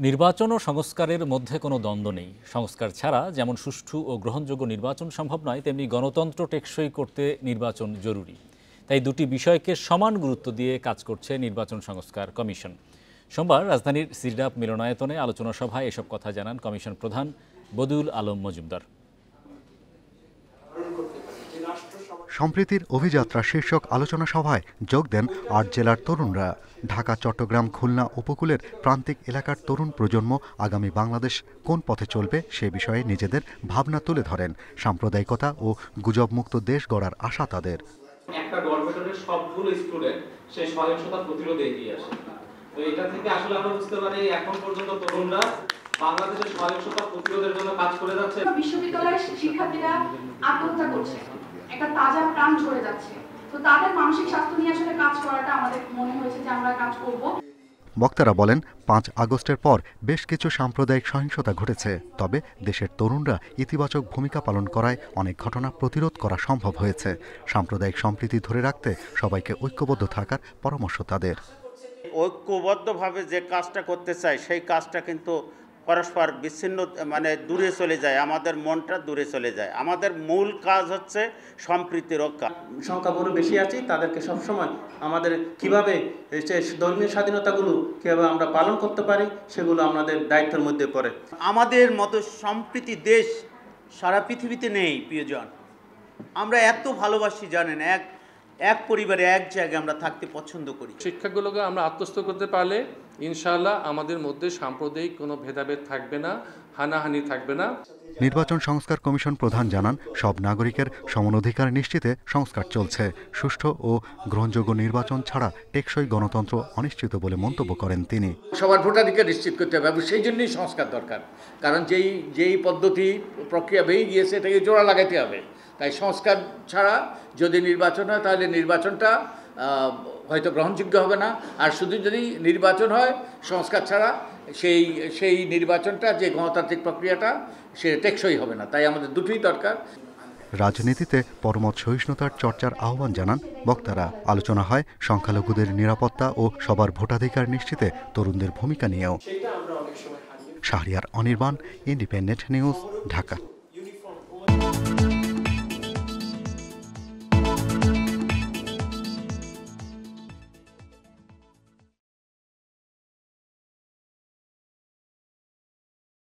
নির্বাচন ও সংস্কারের মধ্যে কোনো দ্বন্দ্ব নেই। সংস্কার ছাড়া যেমন সুষ্ঠু ও গ্রহণযোগ্য নির্বাচন সম্ভব নয়, তেমনি গণতন্ত্র টেকসই করতে নির্বাচন জরুরি। তাই দুটি বিষয়কে সমান গুরুত্ব দিয়ে কাজ করছে নির্বাচন সংস্কার কমিশন। সোমবার রাজধানীর সিরডাপ মিলনায়তনে আলোচনা সভায় এসব কথা জানান কমিশন প্রধান বদিউল আলম মজুমদার। সম্প্রীতির অভিযাত্রা শীর্ষক আলোচনা সভায় যোগ দেন ৮ জেলার তরুণরা। ঢাকা, চট্টগ্রাম, খুলনা উপকূলের প্রান্তিক এলাকার তরুণ প্রজন্ম আগামী বাংলাদেশ কোন পথে চলবে সে বিষয়ে নিজেদের ভাবনা তুলে ধরেন। সাম্প্রদায়িকতা ও গুজবমুক্ত দেশ গড়ার আশা তাদের। একটা গভর্নমেন্টের সবগুলো স্টুডেন্ট সেই সহিংসতা প্রতিরোধে এগিয়ে আসে। তো এটা থেকে আসলে আমরা বুঝতে পারি এখন পর্যন্ত তরুণরা বাংলাদেশের সহিংসতা প্রতিরোধের জন্য কাজ করে যাচ্ছে। বিশ্ববিদ্যালয়ের শিক্ষার্থীরা আত্মহত্যা করছে, একটা তাজা প্রাণ ঝরে যাচ্ছে। তো তাদের মানসিক স্বাস্থ্য নিয়ে আসলে কাজ করাটা আমাদের মনে হয়েছে যে আমরা কাজ করব। বক্তারা বলেন, ৫ আগস্টের পর বেশ কিছু সাম্প্রদায়িক সহিংসতা ঘটেছে, তবে দেশের তরুণরা ইতিবাচক ভূমিকা পালন করায় অনেক ঘটনা প্রতিরোধ করা সম্ভব হয়েছে। সাম্প্রদায়িক সম্প্রীতি ধরে রাখতে সবাইকে ঐক্যবদ্ধ থাকার পরামর্শ তাদের। ঐক্যবদ্ধভাবে যে কাজটা করতে চাই সেই কাজটা কিন্তু পরস্পর বিচ্ছিন্ন দূরে চলে যায়, আমাদের মনটা দূরে চলে যায়। আমাদের মূল কাজ হচ্ছে সম্প্রীতি রক্ষা। সংখ্যাগুরু বেশি আছি, তাদেরকে সবসময় আমাদের কিভাবে ধর্মীয় স্বাধীনতাগুলো কিভাবে আমরা পালন করতে পারি সেগুলো আমাদের দায়িত্বের মধ্যে পড়ে। আমাদের মতো সম্প্রীতি দেশ সারা পৃথিবীতে নেই প্রিয়জন। আমরা এত ভালোবাসি জানেন, এক পরিবারে এক জায়গায় আমরা থাকতে পছন্দ করি। শিক্ষাগুলোকে আমরা আত্মস্থ করতে পারলে ইনশাআল্লাহ আমাদের মধ্যে সাম্প্রদায়িক কোনো ভেদাভেদ থাকবে না, হানাহানি থাকবে না। নির্বাচন সংস্কার কমিশন প্রধান জানান, সব নাগরিকের সমান অধিকার নিশ্চিতে সংস্কার চলছে। সুষ্ঠু ও গ্রহণযোগ্য নির্বাচন ছাড়া টেকসই গণতন্ত্র অনিশ্চিত বলে মন্তব্য করেন তিনি। সবার ভোটাধিকার নিশ্চিত করতে হবে, সেই জন্যই সংস্কার দরকার। কারণ যেই পদ্ধতি প্রক্রিয়া বেরিয়ে গিয়েছে এটাকে জোড়া লাগাতে হবে। তাই সংস্কার ছাড়া যদি নির্বাচন হয় তাহলে নির্বাচনটা হয়তো গ্রহণযোগ্য হবে না। আর শুধু যদি নির্বাচন হয় সংস্কার ছাড়া সেই নির্বাচনটা যে গণতান্ত্রিক প্রক্রিয়াটা সে টেকসই হবে না। তাই আমাদের দুটোই দরকার। রাজনীতিতে পরমত সহিষ্ণুতার চর্চার আহ্বান জানান বক্তারা। আলোচনা হয় সংখ্যালঘুদের নিরাপত্তা ও সবার ভোটাধিকার নিশ্চিতে তরুণদের ভূমিকা নিয়েও। Shahriar Anirban, independent news, Dhaka.